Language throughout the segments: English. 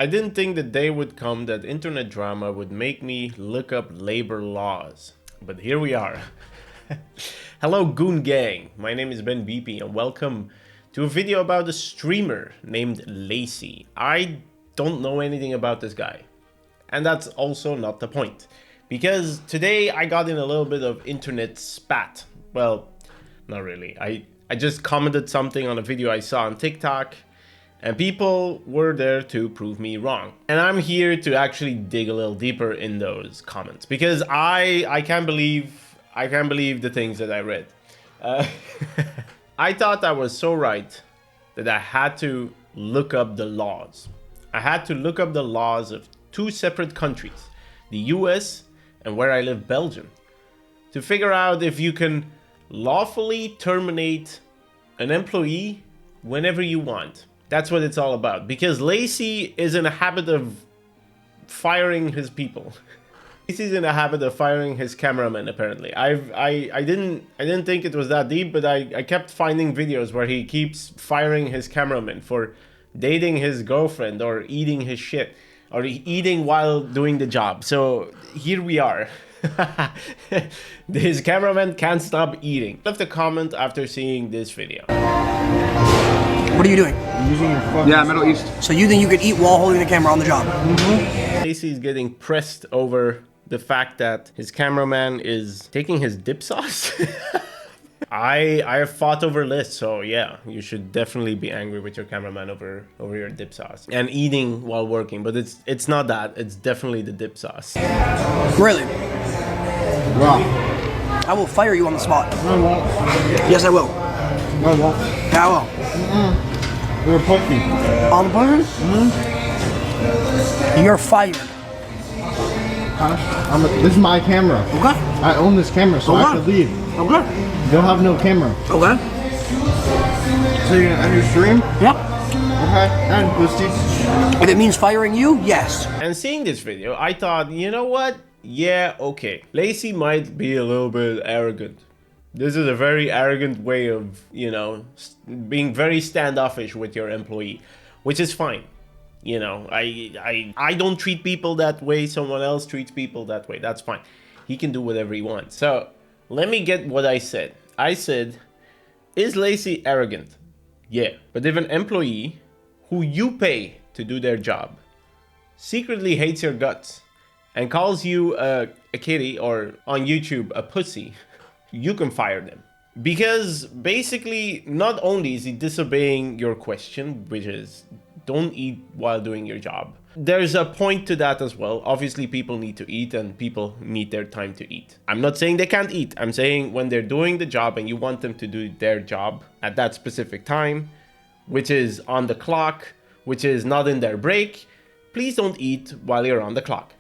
I didn't think the day would come that internet drama would make me look up labor laws. But here we are. Hello Goon Gang, my name is Ben BP and welcome to a video about a streamer named Lacy. I don't know anything about this guy. And that's also not the point. Because today I got in a little bit of internet spat. Well, not really. I just commented something on a video I saw on TikTok. And people were there to prove me wrong. And I'm here to actually dig a little deeper in those comments. Because I can't believe the things that I read. I thought I was so right that I had to look up the laws. I had to look up the laws of two separate countries, the US and where I live, Belgium, to figure out if you can lawfully terminate an employee whenever you want. That's what it's all about, because Lacy is in a habit of firing his people. Lacy's in a habit of firing his cameraman, apparently. I didn't think it was that deep, but I kept finding videos where he keeps firing his cameraman for dating his girlfriend or eating his shit or eating while doing the job. So here we are. His cameraman can't stop eating. Left a comment after seeing this video. What are you doing? I'm using your phone. Yeah, Middle East. So you think you could eat while holding the camera on the job? Mm-hmm. Lacy's getting pressed over the fact that his cameraman is taking his dip sauce. I have fought over this, so yeah, you should definitely be angry with your cameraman over your dip sauce and eating while working. But it's not that. It's definitely the dip sauce. Really? Wow. I will fire you on the spot. No, I won't. Yes, I will. No, I won't. Yeah, I will. You're a pussy. On the button? You're fired. Huh? This is my camera. Okay. I own this camera, so I have to leave. Okay. You'll have no camera. Okay. So you're gonna end your stream? Yeah. Okay. And pussy. If it means firing you, yes. And seeing this video, I thought, you know what? Yeah, okay. Lacy might be a little bit arrogant. This is a very arrogant way of, you know, being very standoffish with your employee, which is fine. You know, I don't treat people that way. Someone else treats people that way. That's fine. He can do whatever he wants. So let me get what I said. I said, is Lacy arrogant? Yeah. But if an employee who you pay to do their job secretly hates your guts and calls you a kitty or on YouTube a pussy, you can fire them. Because basically, not only is he disobeying your question, which is don't eat while doing your job. There's a point to that as well. Obviously, people need to eat and people need their time to eat. I'm not saying they can't eat. I'm saying when they're doing the job and you want them to do their job at that specific time, which is on the clock, which is not in their break, please don't eat while you're on the clock.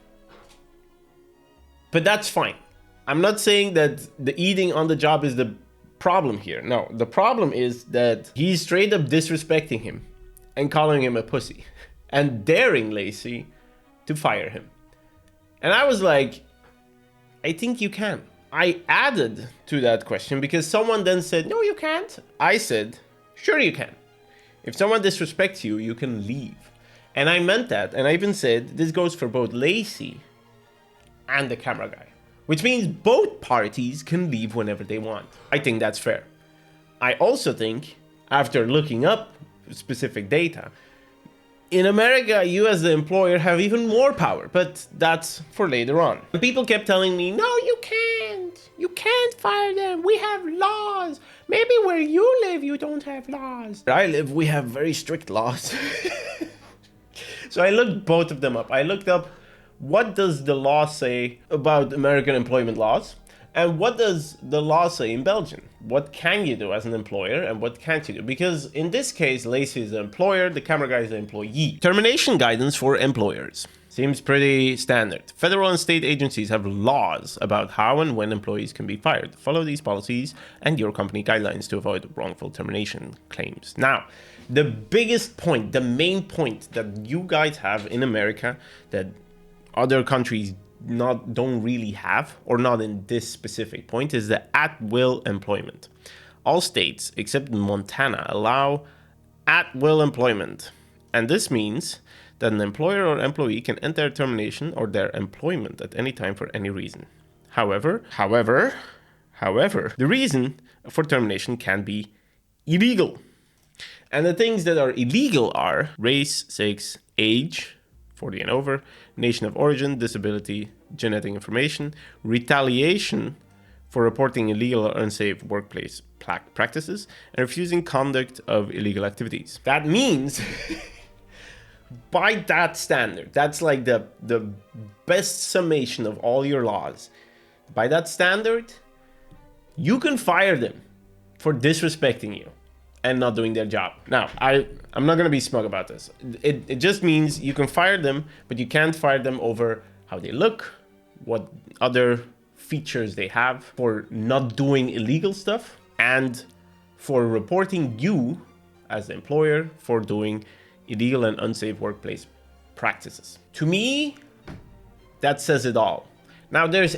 But that's fine. I'm not saying that the eating on the job is the problem here. No, the problem is that he's straight up disrespecting him and calling him a pussy and daring Lacy to fire him. And I was like, I think you can. I added to that question because someone then said, no, you can't. I said, sure you can. If someone disrespects you, you can leave. And I meant that. And I even said, this goes for both Lacy and the camera guy. Which means both parties can leave whenever they want. I think that's fair. I also think, after looking up specific data, in America, you as the employer have even more power, but that's for later on. And people kept telling me, no, you can't. You can't fire them. We have laws. Maybe where you live, you don't have laws. Where I live, we have very strict laws. So I looked both of them up. I looked up, what does the law say about American employment laws? And what does the law say in Belgium? What can you do as an employer and what can't you do? Because in this case, Lacy is the employer, the camera guy is the employee. Termination guidance for employers. Seems pretty standard. Federal and state agencies have laws about how and when employees can be fired. Follow these policies and your company guidelines to avoid wrongful termination claims. Now, the biggest point, the main point that you guys have in America that other countries don't really have, or not in this specific point, is the at-will employment. All states except Montana allow at-will employment, and this means that an employer or employee can enter termination or their employment at any time for any reason. However, the reason for termination can be illegal. And the things that are illegal are race, sex, age, 40 and over, nation of origin, disability, genetic information, retaliation for reporting illegal or unsafe workplace practices, and refusing conduct of illegal activities. That means, by that standard, that's like the best summation of all your laws. By that standard, you can fire them for disrespecting you and not doing their job. Now, I'm not gonna be smug about this. It just means you can fire them, but you can't fire them over how they look, what other features they have, for not doing illegal stuff, and for reporting you as the employer for doing illegal and unsafe workplace practices. To me, that says it all. Now there's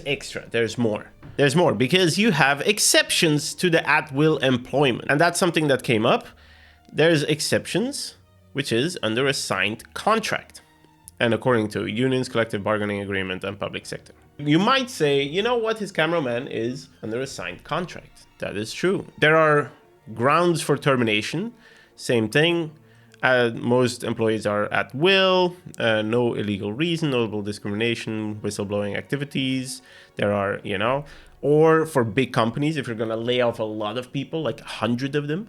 more. There's more because you have exceptions to the at-will employment. And that's something that came up. There's exceptions, which is under a signed contract. And according to unions, collective bargaining agreement, and public sector. You might say, you know what, his cameraman is under a signed contract. That is true. There are grounds for termination. Same thing. Most employees are at will, no illegal reason, notable discrimination, whistleblowing activities. There are, or for big companies, if you're going to lay off a lot of people, like 100 of them,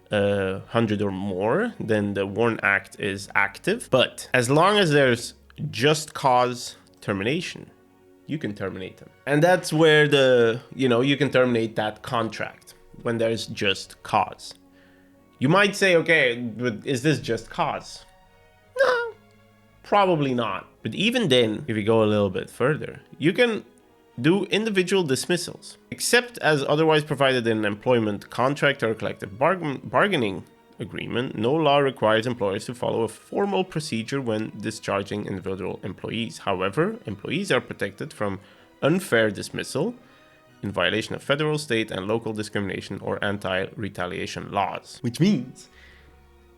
100 or more, then the WARN Act is active. But as long as there's just cause termination, you can terminate them. And that's where you can terminate that contract when there's just cause. You might say, okay, but is this just cause? No, probably not. But even then, if you go a little bit further, you can do individual dismissals, except as otherwise provided in an employment contract or collective bargaining agreement. No law requires employers to follow a formal procedure when discharging individual employees. However, employees are protected from unfair dismissal in violation of federal, state, and local discrimination or anti-retaliation laws, which means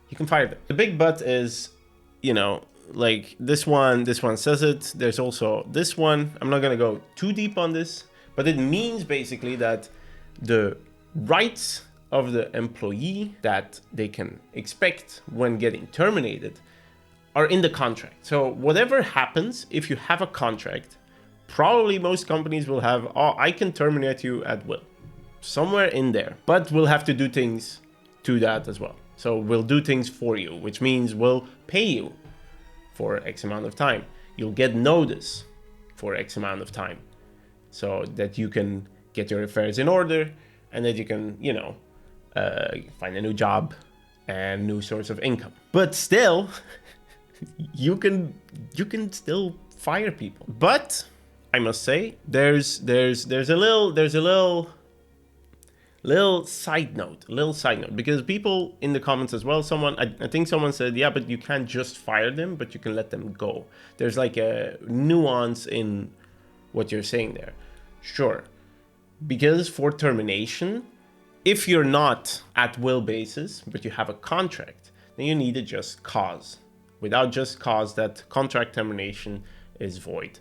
you can fire them. The big but is, like this one says it. There's also this one. I'm not going to go too deep on this, but it means basically that the rights of the employee that they can expect when getting terminated are in the contract. So whatever happens, if you have a contract, probably most companies will have, I can terminate you at will, somewhere in there, but we'll have to do things to that as well. So we'll do things for you, which means we'll pay you for X amount of time. You'll get notice for X amount of time so that you can get your affairs in order and that you can, find a new job and new source of income. But still, you can still fire people. But I must say, there's a little side note, because people in the comments as well, I think someone said, yeah, but you can't just fire them, but you can let them go. There's like a nuance in what you're saying there. Sure, because for termination, if you're not at will basis, but you have a contract, then you need a just cause. Without just cause, that contract termination is void.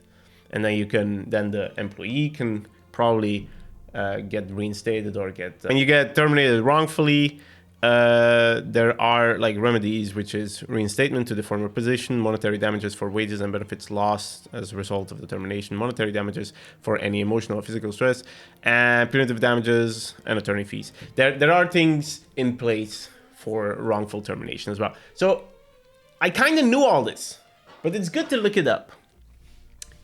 And then the employee can probably get reinstated or when you get terminated wrongfully, there are like remedies, which is reinstatement to the former position, monetary damages for wages and benefits lost as a result of the termination, monetary damages for any emotional or physical stress, and punitive damages and attorney fees. There are things in place for wrongful termination as well. So I kind of knew all this, but it's good to look it up.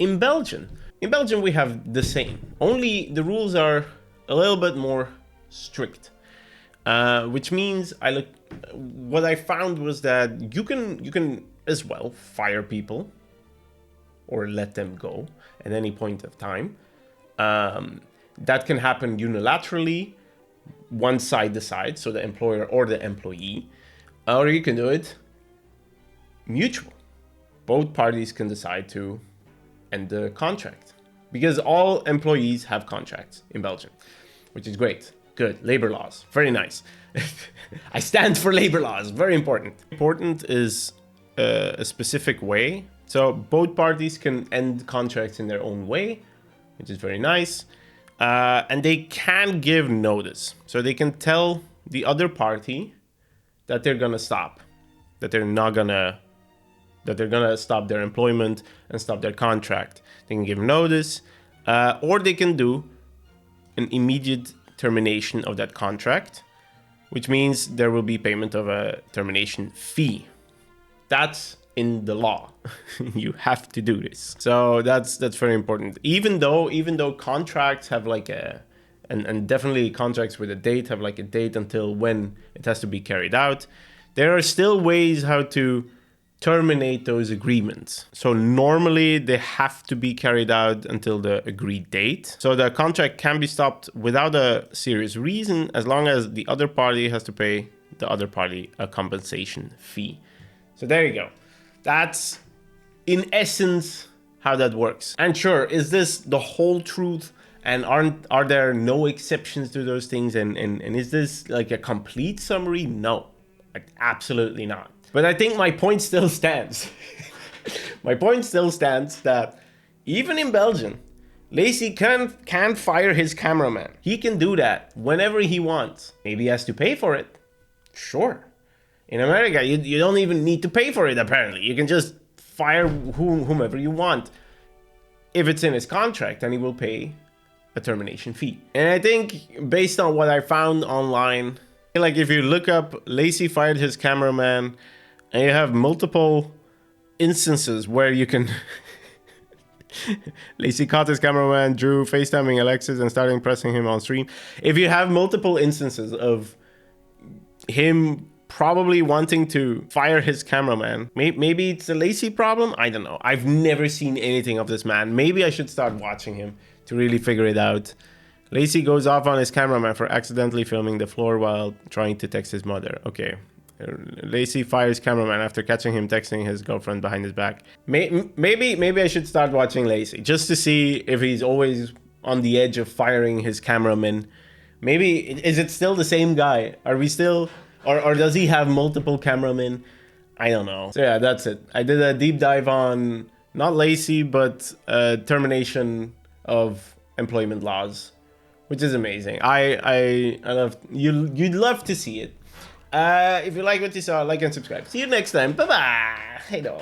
In Belgium, we have the same. Only the rules are a little bit more strict, which means what I found was that you can as well fire people or let them go at any point of time. That can happen unilaterally, one side decides, so the employer or the employee, or you can do it mutual. Both parties can decide to end the contract, because all employees have contracts in Belgium, which is great. Good. Labor laws. Very nice. I stand for labor laws. Very important. Important is a specific way. So both parties can end contracts in their own way, which is very nice. And they can give notice. So they can tell the other party that they're gonna stop, that they're gonna stop their employment and stop their contract. They can give notice, or they can do an immediate termination of that contract, which means there will be payment of a termination fee. That's in the law. You have to do this. So that's very important. Even though contracts have like and definitely contracts with a date have like a date until when it has to be carried out, there are still ways how to terminate those agreements. So normally they have to be carried out until the agreed date. So the contract can be stopped without a serious reason, as long as the other party has to pay the other party a compensation fee. So there you go. That's in essence how that works. And sure, is this the whole truth? And are there no exceptions to those things? And is this like a complete summary? No, like, absolutely not. But I think my point still stands. My point still stands that even in Belgium, Lacy can fire his cameraman. He can do that whenever he wants. Maybe he has to pay for it. Sure. In America, you don't even need to pay for it, apparently. You can just fire whomever you want if it's in his contract, and he will pay a termination fee. And I think based on what I found online, like if you look up Lacy fired his cameraman, and you have multiple instances where you can... Lacy caught his cameraman, Drew, FaceTiming Alexis and starting pressing him on stream. If you have multiple instances of him probably wanting to fire his cameraman, maybe it's a Lacy problem? I don't know. I've never seen anything of this man. Maybe I should start watching him to really figure it out. Lacy goes off on his cameraman for accidentally filming the floor while trying to text his mother. Okay. Lacy fires cameraman after catching him texting his girlfriend behind his back. Maybe I should start watching Lacy just to see if he's always on the edge of firing his cameraman. Maybe, is it still the same guy? Are we still, or does he have multiple cameramen? I don't know. So yeah, that's it. I did a deep dive on not Lacy, but termination of employment laws, which is amazing. I love, you'd love to see it. If you like what you saw, like and subscribe. See you next time. Bye bye. Hey, dog.